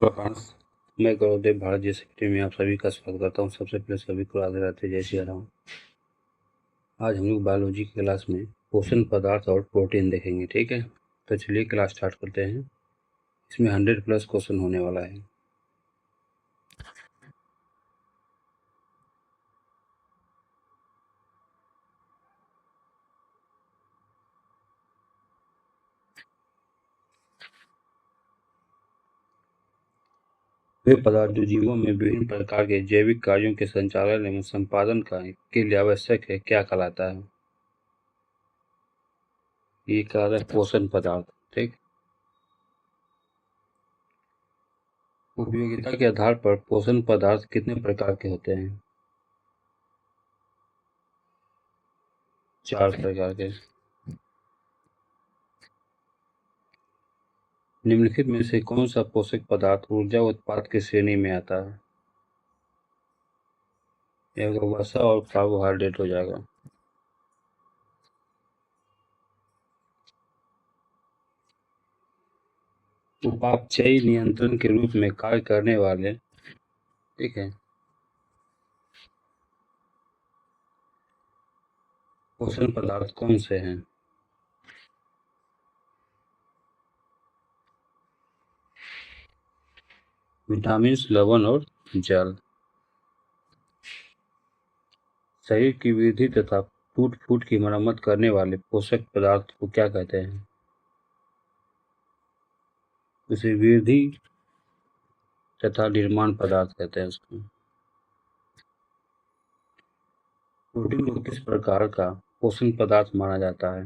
France मैं गौरवदेव भारत जी secretary में आप सभी का स्वागत करता हूँ। सबसे पहले सभी को राधे राधे, जय श्री राम। आज हम लोग बायोलॉजी की क्लास में पोषण पदार्थ और प्रोटीन देखेंगे, ठीक है। तो चलिए क्लास स्टार्ट करते हैं। इसमें 100+ क्वेश्चन होने वाला है। वे पदार्थ जो जीवों में विभिन्न प्रकार के जैविक कार्यों के संचालन एवं संपादन के लिए आवश्यक है, क्या कहलाता है? ये कहलाता है पोषण पदार्थ, ठीक। उपयोगिता के आधार पर पोषण पदार्थ कितने प्रकार के होते हैं? 4 प्रकार के। निम्नलिखित में से कौन सा पोषक पदार्थ ऊर्जा उत्पाद की श्रेणी में आता है? यह वसा और कार्बोहाइड्रेट हो जाएगा। उपापचयी नियंत्रण के रूप में कार्य करने वाले, ठीक है, पोषण पदार्थ कौन से हैं? विटामिन, लवण और जल। शरीर की वृद्धि तथा टूट फूट की मरम्मत करने वाले पोषक पदार्थ को क्या कहते हैं? उसे वृद्धि तथा निर्माण पदार्थ कहते हैं उसको। प्रोटीन को किस प्रकार का पोषण पदार्थ माना जाता है?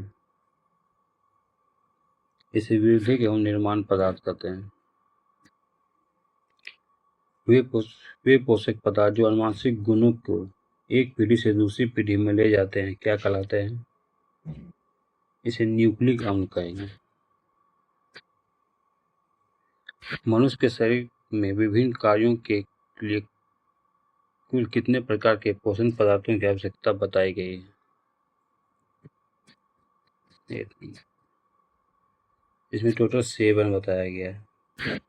इसे वृद्धि एवं निर्माण पदार्थ कहते हैं। वे पोषक पदार्थ जो आनुवंशिक गुणों को एक पीढ़ी से दूसरी पीढ़ी में ले जाते हैं, क्या कहलाते हैं? इसे न्यूक्लिक अम्ल कहेंगे। मनुष्य के शरीर में विभिन्न कार्यों के लिए कुल कितने प्रकार के पोषण पदार्थों की आवश्यकता बताई गई है? इसमें टोटल 7 बताया गया है।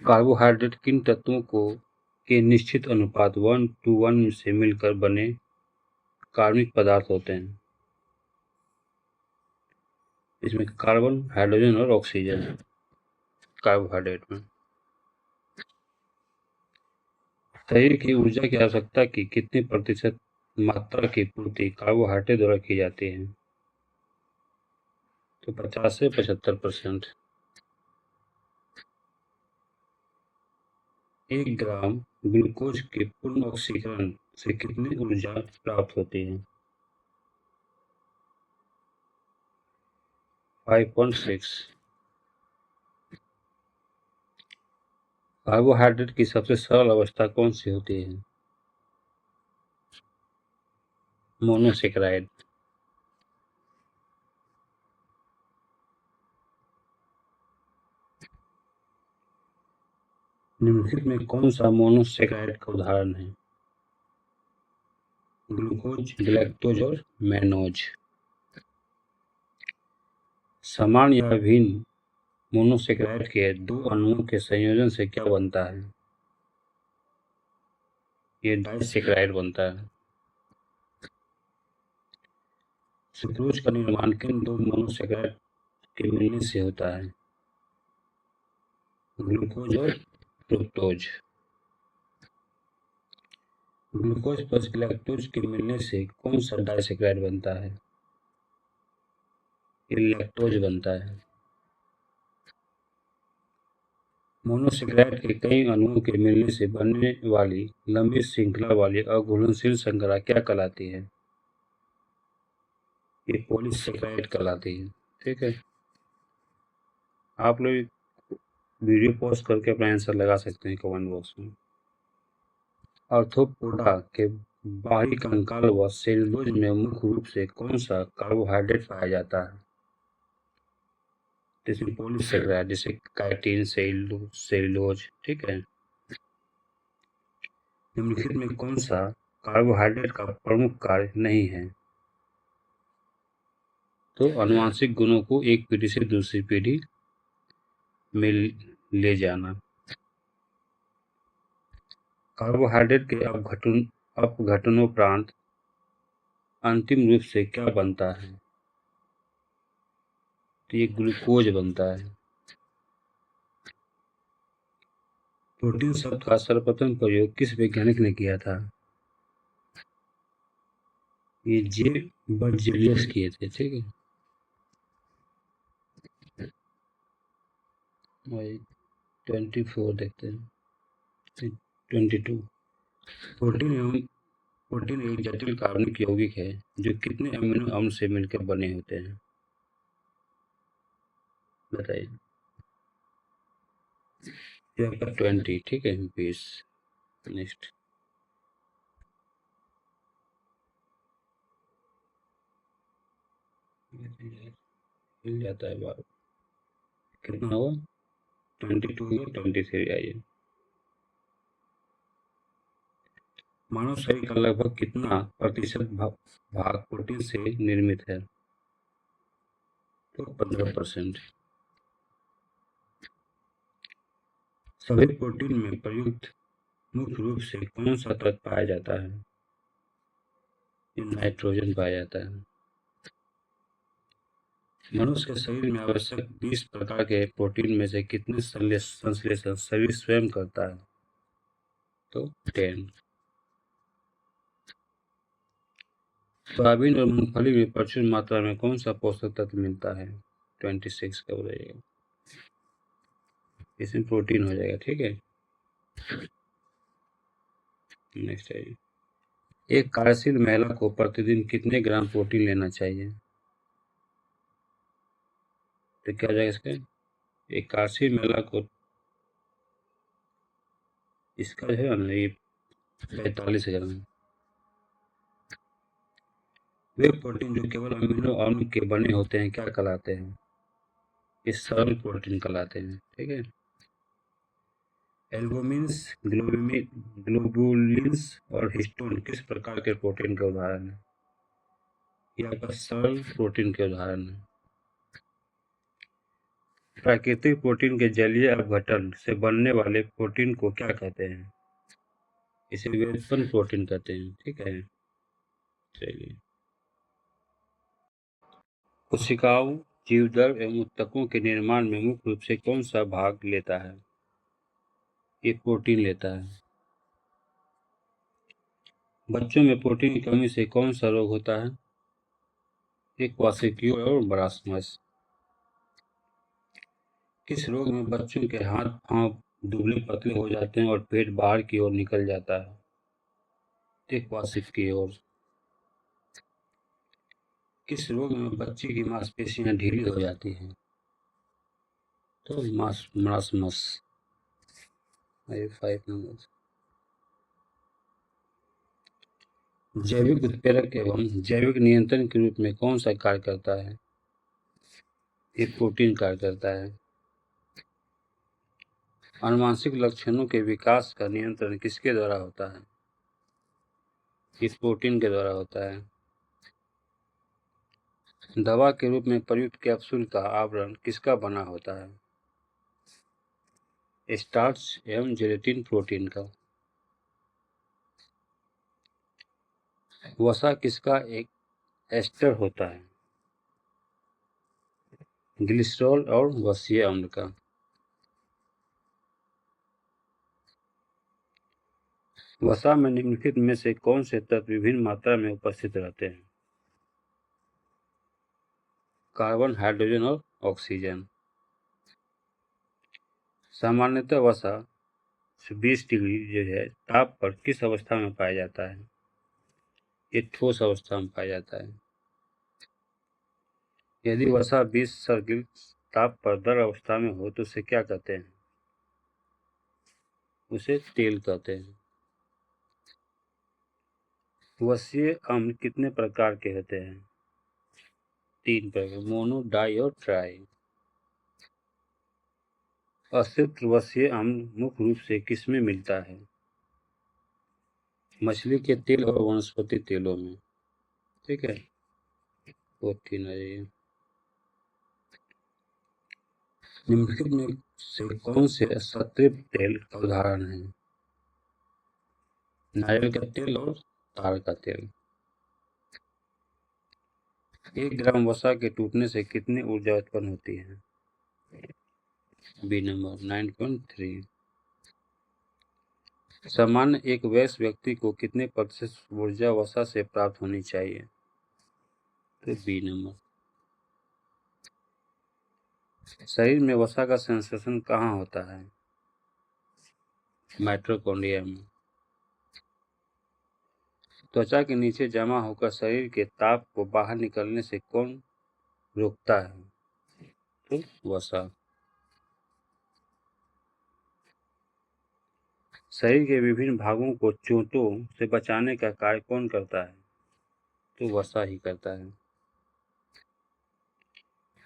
कार्बोहाइड्रेट किन तत्वों को के निश्चित अनुपात 1:1 से मिलकर बने कार्बनिक पदार्थ होते हैं? इसमें कार्बन, हाइड्रोजन और ऑक्सीजन कार्बोहाइड्रेट में। शरीर की ऊर्जा की आवश्यकता की कितनी प्रतिशत मात्रा की पूर्ति कार्बोहाइड्रेट द्वारा की जाती है? तो 50 से 75%। 1 ग्राम ग्लूकोज के पूर्ण ऑक्सीकरण से कितनी ऊर्जा प्राप्त होती है? 5.6। कार्बोहाइड्रेट की सबसे सरल अवस्था कौन सी होती है? मोनोसेकेराइड। निम्नलिखित में कौन सा मोनोसेकेराइड का उदाहरण है? ग्लूकोज, गैलेक्टोज और मैनोज। समान या भिन्न मोनोसेकेराइड के 2 अणुओं के संयोजन से क्या बनता है? ये डाइसेकेराइड बनता है। सुक्रोज का निर्माण किन 2 मोनोसेकेराइड के मिलने से होता है? ग्लूकोज और फ्रुक्टोज। ग्लूकोज प्लस गैलेक्टोज के मिलने से कौन सा डाइसेकेराइड बनता है? ये लैक्टोज बनता है। मोनोसेकेराइड के कई अणुओं के मिलने से बनने वाली लंबी श्रृंखला वाली अघुलनशील श्रृंखला क्या कहलाती है? ये पॉलीसेकेराइड कहलाती है, ठीक है। आप लोग वीडियो पॉज करके अपना आंसर लगा सकते हैं कमेंट बॉक्स में। आर्थ्रोपोडा के बाहरी कंकाल व सेलुलोज में मुख्य रूप से कौन सा कार्बोहाइड्रेट पाया जाता है? जैसे पॉलीसेकेराइड, जैसे काइटिन, सेलुलोज, ठीक है। निम्नलिखित में कौन सा कार्बोहाइड्रेट का प्रमुख कार्य नहीं है? तो आनुवंशिक गुणों को एक पीढ़ी से दूसरी पीढ़ी में ले जाना। कार्बोहाइड्रेट के अपघटनोपरांत अंतिम रूप से क्या बनता है? तो ये ग्लूकोज बनता है। प्रोटीन शब्द का सर्वप्रथम प्रयोग किस वैज्ञानिक ने किया था? ये जे बर्जेलियस किए थे। ठीक है, वही 24 देखते हैं, 22। प्रोटीन एक जटिल कार्बनिक यौगिक है जो कितने अमीनो अम्ल से मिलकर बने होते हैं? बताइए। ये आपका 20। ठीक है, 20। नेक्स्ट। मिल जाता है बार। कितना हुआ? 22 या 23 आइए। मानव शरीर का लगभग कितना प्रतिशत भाग प्रोटीन से निर्मित है? तो 15%। सभी प्रोटीन में प्रयुक्त मुख्य रूप से कौन सा तत्व पाया जाता है? ये नाइट्रोजन पाया जाता है। मनुष्य के शरीर में आवश्यक 20 प्रकार के प्रोटीन में से कितने संश्लेषण शरीर स्वयं करता है? तो 10। सोयाबीन और मूंगफली में प्रचुर मात्रा में कौन सा पोषक तत्व मिलता है? 26 का हो जाएगा। इसमें प्रोटीन हो जाएगा। ठीक है, नेक्स्ट है। एक कार्यशील महिला को प्रतिदिन कितने ग्राम प्रोटीन लेना चाहिए? तो क्या हो जाएगा इसका? एक कार्यशील महिला को इसका जो है ना, ये 45 ग्राम। वे प्रोटीन जो केवल अमीनो अम्ल के बने होते हैं क्या कहलाते हैं? ये सरल प्रोटीन कहलाते हैं। ठीक है, एल्बुमिन्स, ग्लोबुलिन्स और हिस्टोन किस प्रकार के प्रोटीन के उदाहरण हैं? ये आपका सरल प्रोटीन के उदाहरण है। प्राकृतिक प्रोटीन के जलीय अपघटन से बनने वाले प्रोटीन को क्या कहते हैं? इसे व्युत्पन्न प्रोटीन कहते हैं। ठीक है, चलिए। कोशिकाओं, जीवद्रव्य एवं ऊतकों के निर्माण में मुख्य रूप से कौन सा भाग लेता है? ये प्रोटीन लेता है। बच्चों में प्रोटीन की कमी से कौन सा रोग होता है? एक क्वाशियोर और मरासमस। किस रोग में बच्चों के हाथ पांव दुबले पतले हो जाते हैं और पेट बाहर की ओर निकल जाता है? एक क्वाशियोर। किस रोग में बच्चे की मांसपेशियां ढीली हो जाती हैं? तो मरासमस। 5 नंबर। जैविक उत्प्रेरक एवं जैविक नियंत्रण के रूप में कौन सा कार्य करता है? एक प्रोटीन कार्य करता है। आनुवंशिक लक्षणों के विकास का नियंत्रण किसके द्वारा होता है? इस प्रोटीन के द्वारा होता है। दवा के रूप में प्रयुक्त कैप्सूल का आवरण किसका बना होता है? स्टार्च एवं जेलेटिन प्रोटीन का। वसा किसका एक एस्टर होता है? ग्लिसरॉल और वसीय अम्ल का। वसा में निम्नलिखित में से कौन से तत्व विभिन्न मात्रा में उपस्थित रहते हैं? कार्बन, हाइड्रोजन और ऑक्सीजन। सामान्यतः वसा 20 डिग्री जो है ताप पर किस अवस्था में पाया जाता है? ये ठोस अवस्था में पाया जाता है। यदि वसा 20 सेल्सियस ताप पर द्रव अवस्था में हो तो उसे क्या कहते हैं? उसे तेल कहते हैं। वसीय अम्ल कितने प्रकार के होते हैं? 3 प्रकार, मोनो, डाई और ट्राई। असित वसीय अम्ल मुख्य रूप से किसमें मिलता है? मछली के तेल और वनस्पति तेलों में। ठीक है, वो 3 आ जाइए। निम्नलिखित में से कौन से सत्रिप तेल का उदाहरण है? नारियल का तेल और ताड़ का तेल। 1 ग्राम वसा के टूटने से कितनी ऊर्जा उत्पन्न होती है? B number 9.3। सामान्य एक वयस्क व्यक्ति को कितने प्रतिशत ऊर्जा वसा से प्राप्त होनी चाहिए? तो बी नंबर। शरीर में वसा का संश्लेषण कहाँ होता है? माइटोकॉन्ड्रिया में। त्वचा के नीचे जमा होकर शरीर के ताप को बाहर निकलने से कौन रोकता है? तो वसा। शरीर के विभिन्न भागों को चोटों से बचाने का कार्य कौन करता है? तो वसा ही करता है।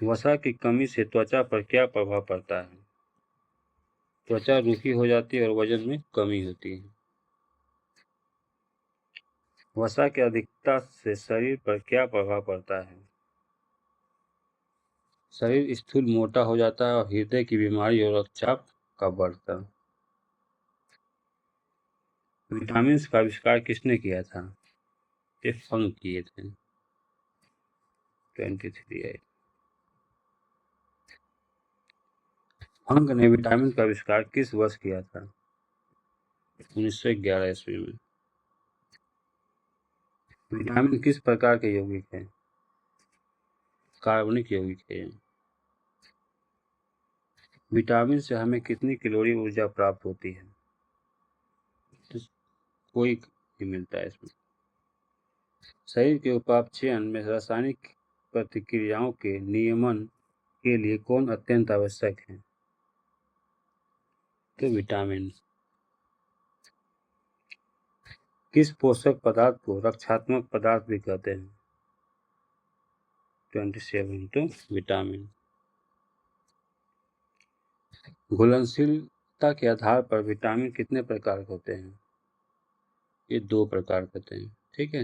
वसा की कमी से त्वचा पर क्या प्रभाव पड़ता है? त्वचा रूखी हो जाती है और वजन में कमी होती है। वसा की अधिकता से शरीर पर क्या प्रभाव पड़ता है? शरीर स्थूल मोटा हो जाता है और हृदय की बीमारी और रक्तचाप का बढ़ता। विटामिन का आविष्कार किसने किया था? ये फंक किए थे। 23 फंक ने विटामिन का आविष्कार किस वर्ष किया था? 1911 ईस्वी में। विटामिन किस प्रकार के यौगिक हैं? कार्बनिक यौगिक है। विटामिन से हमें कितनी कैलोरी ऊर्जा प्राप्त होती है? तो कोई नहीं मिलता है इसमें। शरीर के उपापचयन में रासायनिक प्रतिक्रियाओं के नियमन के लिए कौन अत्यंत आवश्यक है? तो विटामिन। किस पोषक पदार्थ को रक्षात्मक पदार्थ भी कहते हैं? 27 तो विटामिन। घुलनशीलता के आधार पर विटामिन कितने प्रकार के होते हैं? ये 2 प्रकार के होते हैं। ठीक है।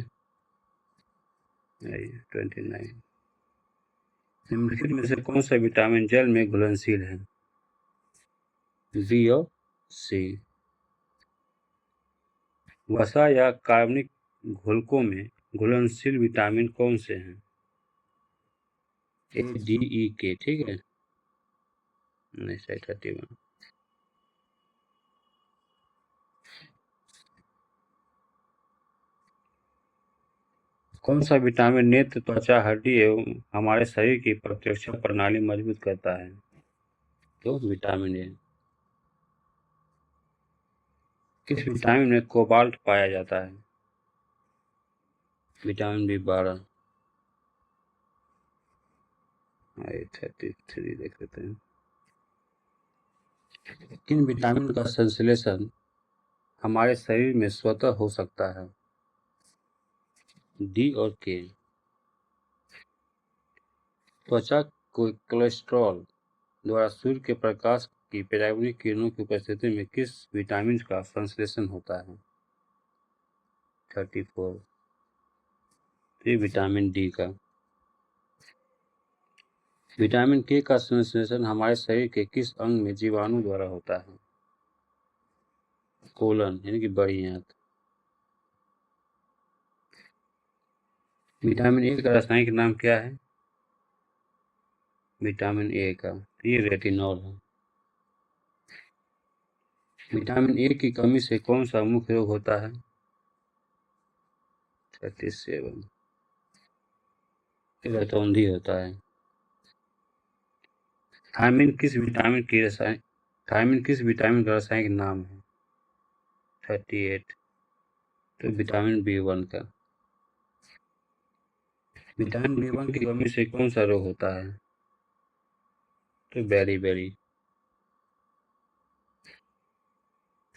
29। निम्नलिखित में से कौन सा विटामिन जल में घुलनशील है? बी और सी। वसा या कार्बनिक घोलकों में घुलनशील विटामिन कौन से हैं? ए, डी, ई, के। ठीक है। नेक्स्ट 31। कौन सा विटामिन नेत्र, त्वचा, हड्डी एवं हमारे शरीर की प्रतिरक्षा प्रणाली मजबूत करता है? तो विटामिन ए। किस विटामिन में कोबाल्ट पाया जाता है? Vitamin B12। 33 देख लेते हैं। किन विटामिन का संश्लेषण हमारे शरीर में स्वतः हो सकता है? डी और के। त्वचा को कोलेस्ट्रॉल द्वारा सूर्य के प्रकाश की पराबैंगनी किरणों की उपस्थिति में किस विटामिन का संश्लेषण होता है? 34। ये विटामिन डी का। विटामिन के का संश्लेषण हमारे शरीर के किस अंग में जीवाणु द्वारा होता है? कोलन यानी कि बड़ी आंत। विटामिन ए का रासायनिक नाम क्या है? विटामिन ए का ये रेटिनॉल है। विटामिन ए की कमी से कौन सा मुख्य रोग होता है? 37। रतौंधी होता है। थायमिन किस विटामिन का रासायनिक नाम है? 38। तो विटामिन B1 का। विटामिन B1 की कमी से कौन सा रोग होता है? तो बेरी।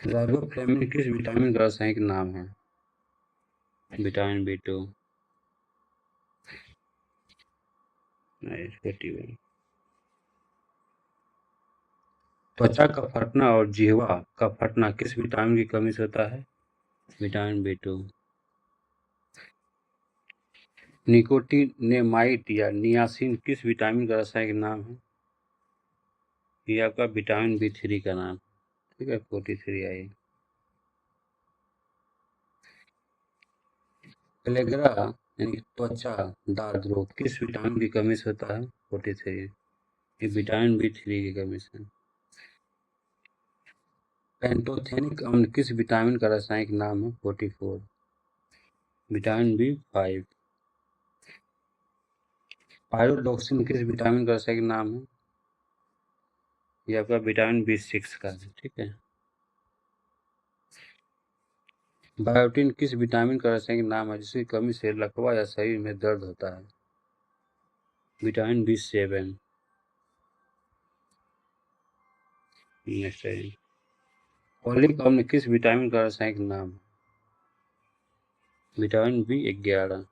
राइबोफ्लेविन किस विटामिन का रासायनिक नाम है? Vitamin B2। 41। त्वचा का फटना और जिह्वा का फटना किस विटामिन की कमी से होता है? Vitamin B2। निकोटिनेमाइड या नियासिन किस विटामिन का रासायनिक नाम है? ये आपका विटामिन B3 का नाम, ठीक है, 43 आई। पेलेग्रा यानी त्वचा दाद रोग किस विटामिन की कमी से होता है? 43। ये विटामिन B3 की कमी से। पैंटोथेनिक अम्ल किस विटामिन का रासायनिक नाम है? 44। Vitamin B5। पायरोडॉक्सिन किस विटामिन का रासायनिक नाम है? ये आपका विटामिन B6 का है, ठीक है। बायोटिन किस विटामिन का रासायनिक नाम है जिसकी कमी से लकवा या शरीर में दर्द होता है? Vitamin B7। नेक्स्ट है, फॉलिक अम्ल किस विटामिन का रासायनिक नाम है? Vitamin B11।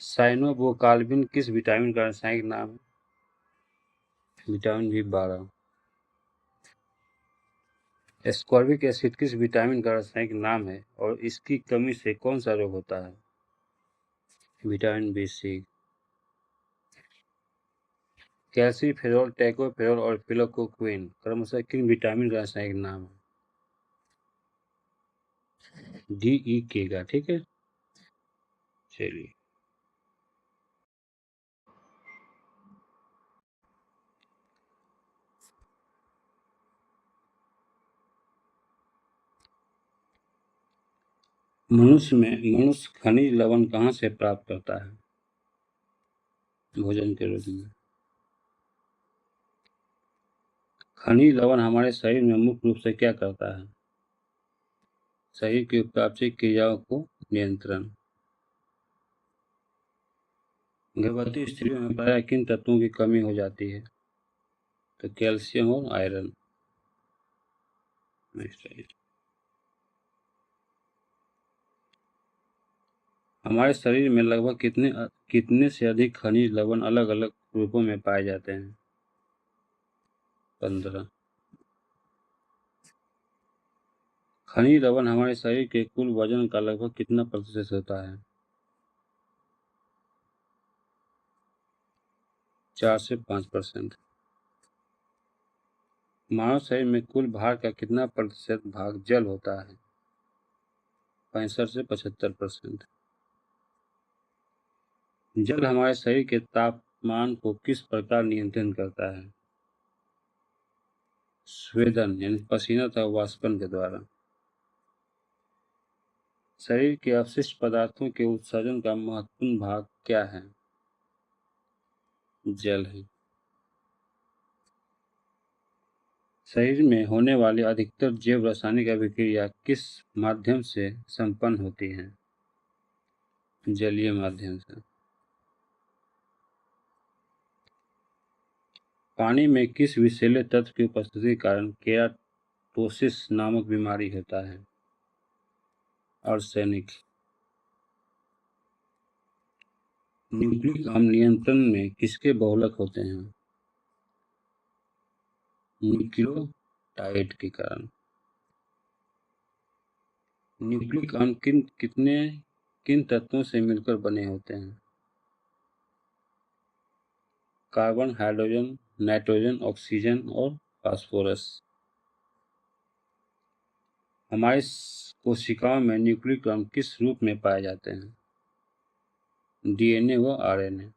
साइनोवोकाल्बिन किस विटामिन का रासायनिक नाम है? Vitamin B12। एस्कॉर्बिक एसिड किस विटामिन का रासायनिक नाम है और इसकी कमी से कौन सा रोग होता है? Vitamin B6। कैल्सीफेरॉल, टोकोफेरॉल और पिलोकोक्विन क्रमशः किन विटामिन का रासायनिक नाम है? DEK का, ठीक है। चलिए, मनुष्य खनिज लवण कहाँ से प्राप्त करता है? भोजन के रूप में। खनिज लवण हमारे शरीर में मुख्य रूप से क्या करता है? शरीर की उत्प्रेरक क्रियाओं को नियंत्रण। गर्भवती स्त्रियों में प्रायः किन तत्वों की कमी हो जाती है? तो कैल्शियम और आयरन। नेक्स्ट है, हमारे शरीर में लगभग कितने से अधिक खनिज लवण अलग अलग रूपों में पाए जाते हैं? 15। खनिज लवण हमारे शरीर के कुल वजन का लगभग कितना प्रतिशत होता है? 4 से 5%। मानव शरीर में कुल भार का कितना प्रतिशत भाग जल होता है? 65 से 75%। जल हमारे शरीर के तापमान को किस प्रकार नियंत्रण करता है? स्वेदन यानी पसीना तथा वाष्पन के द्वारा। शरीर के अवशिष्ट पदार्थों के उत्सर्जन का महत्वपूर्ण भाग क्या है? जल है। शरीर में होने वाली अधिकतर जैव रासायनिक अभिक्रिया किस माध्यम से संपन्न होती है? जलीय माध्यम से। पानी में किस विषैले तत्व की उपस्थिति के कारण केराटोसिस नामक बीमारी होता है? आर्सेनिक। न्यूक्लिक अम्ल नियंत्रण में किसके बहुलक होते हैं? न्यूक्लियोटाइड के कारण। न्यूक्लिक अम्ल किन तत्वों से मिलकर बने होते हैं? कार्बन, हाइड्रोजन, नाइट्रोजन, ऑक्सीजन और फास्फोरस। हमारी कोशिकाओं में न्यूक्लिक अम्ल किस रूप में पाए जाते हैं? DNA व RNA।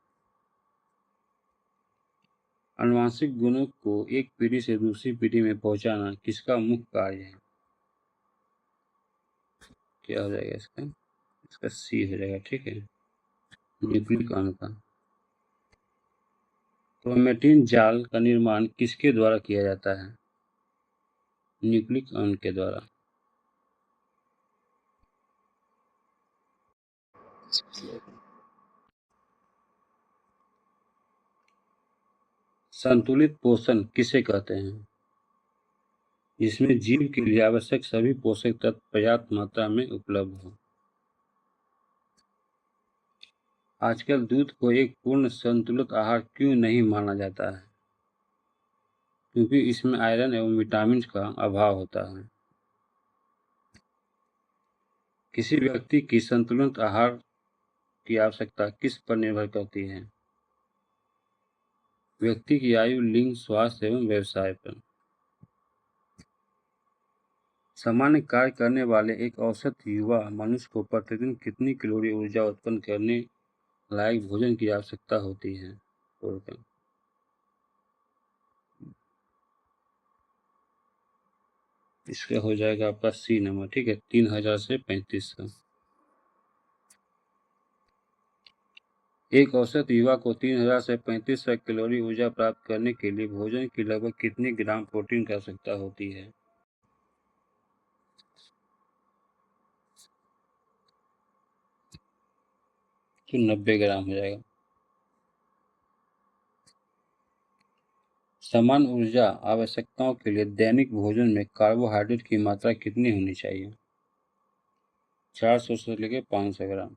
आनुवंशिक गुणों को एक पीढ़ी से दूसरी पीढ़ी में पहुंचाना किसका मुख्य कार्य है? क्या हो जाएगा इसका? इसका C हो जाएगा, ठीक है, न्यूक्लिक अम्ल का। क्रोमेटिन जाल का निर्माण किसके द्वारा किया जाता है? न्यूक्लिक अम्ल के द्वारा। संतुलित पोषण किसे कहते हैं? जिसमें जीव के लिए आवश्यक सभी पोषक तत्व पर्याप्त मात्रा में उपलब्ध हो। आजकल दूध को एक पूर्ण संतुलित आहार क्यों नहीं माना जाता है? क्योंकि इसमें आयरन एवं विटामिन का अभाव होता है। किसी व्यक्ति की संतुलित आहार की आवश्यकता किस पर निर्भर करती है? व्यक्ति की आयु, लिंग, स्वास्थ्य एवं व्यवसाय पर। सामान्य कार्य करने वाले एक औसत युवा मनुष्य को प्रतिदिन कितनी कैलोरी ऊर्जा उत्पन्न करने लायक भोजन की आवश्यकता होती है? इसका हो जाएगा आपका सी नंबर, ठीक है, 3000 से 3500। एक औसत युवा को 3000 से 3500 कैलोरी ऊर्जा प्राप्त करने के लिए भोजन की लगभग कितनी ग्राम प्रोटीन की आवश्यकता होती है? तो 90 ग्राम हो जाएगा। समान ऊर्जा आवश्यकताओं के लिए दैनिक भोजन में कार्बोहाइड्रेट की मात्रा कितनी होनी चाहिए? 400 से लेकर 500 ग्राम।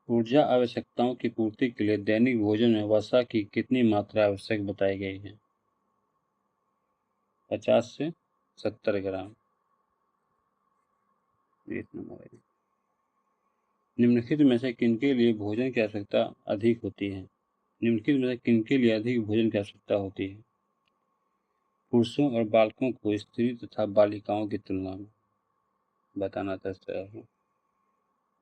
ऊर्जा आवश्यकताओं की पूर्ति के लिए दैनिक भोजन में वसा की कितनी मात्रा आवश्यक बताई गई है? 50 से 70 ग्राम। निम्नलिखित में से किनके लिए भोजन की आवश्यकता अधिक होती है? निम्नलिखित में से किनके लिए अधिक भोजन की आवश्यकता होती है? पुरुषों और बालकों को स्त्री तथा बालिकाओं की तुलना में। बताना चाहता हूँ।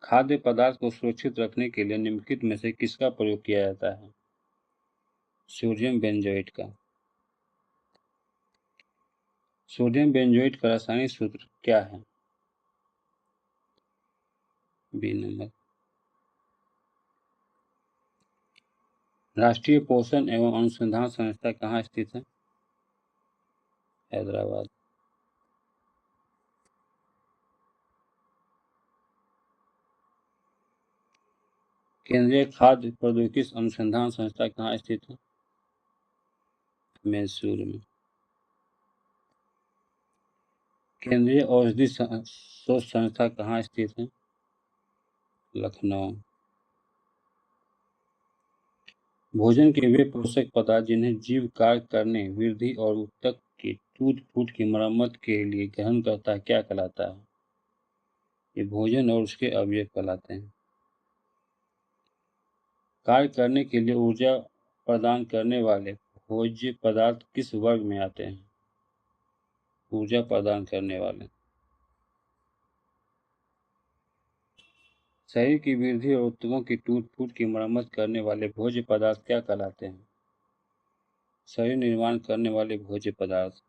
खाद्य पदार्थ को सुरक्षित रखने के लिए निम्नलिखित में से किसका प्रयोग किया जाता है? सोडियम बेंजोएट का। सोडियम बेंजोएट का रासायनिक सूत्र क्या है? B number. राष्ट्रीय पोषण एवं अनुसंधान संस्था कहाँ स्थित है? हैदराबाद। केंद्रीय खाद्य प्रौद्योगिकी अनुसंधान संस्था कहाँ स्थित है? मैसूर में। केंद्रीय औषधि शोध संस्था कहाँ स्थित है? लखनऊ। भोजन के वे पोषक पदार्थ जिन्हें जीव कार्य करने, वृद्धि और ऊतक की टूट फूट की मरम्मत के लिए ग्रहण करता है, क्या कहलाता है? ये भोजन और उसके अवयव कहलाते हैं। कार्य करने के लिए ऊर्जा प्रदान करने वाले भोज्य पदार्थ किस वर्ग में आते हैं? ऊर्जा प्रदान करने वाले। शरीर की वृद्धि और ऊतकों की टूट फूट की मरम्मत करने वाले भोज्य पदार्थ क्या कहलाते हैं? शरीर निर्माण करने वाले भोज्य पदार्थ।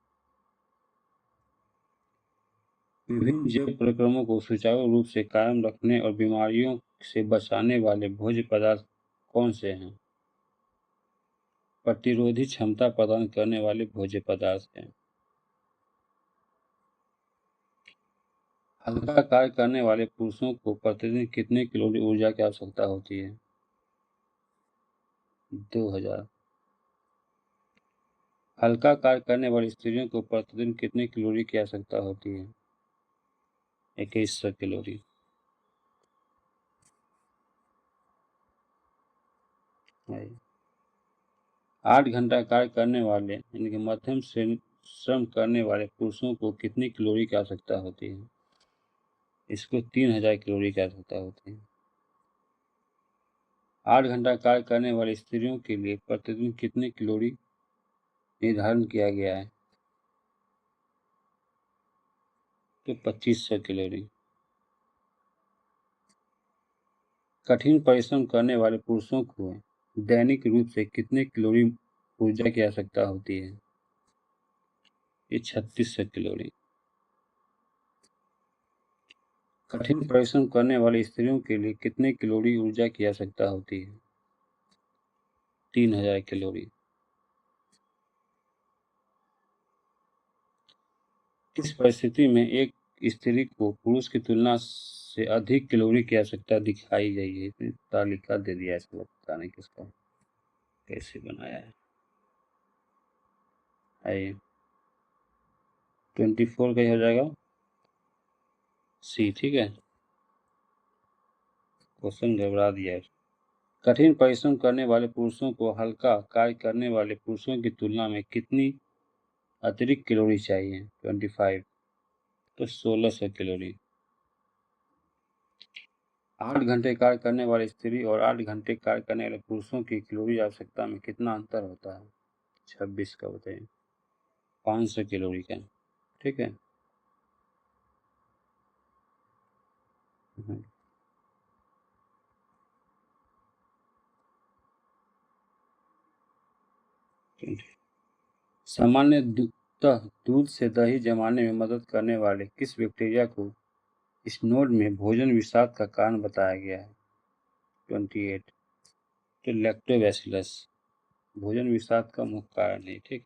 विभिन्न जैव प्रक्रमों को सुचारू रूप से कायम रखने और बीमारियों से बचाने वाले भोज्य पदार्थ कौन से हैं? प्रतिरोधी क्षमता प्रदान करने वाले भोज्य पदार्थ हैं। हल्का कार्य करने वाले पुरुषों को प्रतिदिन कितने कैलोरी ऊर्जा की आवश्यकता होती है? 2000। हल्का कार्य करने वाली स्त्रियों को प्रतिदिन कितने कैलोरी की आवश्यकता होती है? 2100 कैलोरी। आठ घंटा कार्य करने वाले यानी कि मध्यम श्रम करने वाले पुरुषों को कितनी कैलोरी की आवश्यकता होती है? इसको 3000 कैलोरी की आवश्यकता होती है। 8 घंटा कार्य करने वाली स्त्रियों के लिए प्रतिदिन कितनी कैलोरी निर्धारण किया गया है? तो 2500 कैलोरी। कठिन परिश्रम करने वाले पुरुषों को दैनिक रूप से कितने कैलोरी ऊर्जा की आवश्यकता होती है? ये 3600 कैलोरी। कठिन परिश्रम करने वाली स्त्रियों के लिए कितने कैलोरी ऊर्जा की आवश्यकता होती है? 3000 कैलोरी। किस परिस्थिति में एक स्त्री को पुरुष की तुलना से अधिक कैलोरी की आवश्यकता दिखाई गई है? तालिका दे दिया है, इसको पता नहीं किसका कैसे बनाया है। 24 का ही हो जाएगा सी, ठीक है। क्वेश्चन गड़बड़ा दिया है। कठिन परिश्रम करने वाले पुरुषों को हल्का कार्य करने वाले पुरुषों की तुलना में कितनी अतिरिक्त कैलोरी चाहिए? 25। तो 1600 कैलोरी। 8 घंटे कार्य करने वाली स्त्री और 8 घंटे कार्य करने वाले पुरुषों की कैलोरी आवश्यकता में कितना अंतर होता है? 26 का बताइए। 500 कैलोरी का। ठीक है। सामान्य दूध से दही जमाने में मदद करने वाले किस बैक्टीरिया को इस नोड में भोजन विषाद का कारण बताया गया है? 28। तो लैक्टोबैसिलस भोजन विषाद का मुख्य कारण है। ठीक।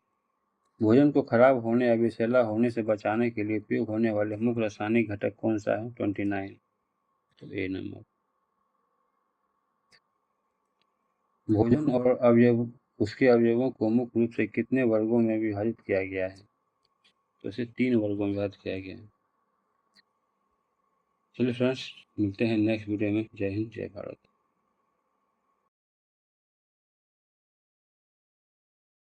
भोजन को खराब होने या विषैला होने से बचाने के लिए उपयोग होने वाले मुख्य रासायनिक घटक कौन सा है? 29। तो ए नंबर। भोजन और उसके अवयवों को मुख्य रूप से कितने वर्गों में विभाजित किया गया है? तो इसे 3 वर्गों में विभाजित किया गया है। चलिए फ्रेंड्स, मिलते हैं नेक्स्ट वीडियो में। जय हिंद, जय भारत।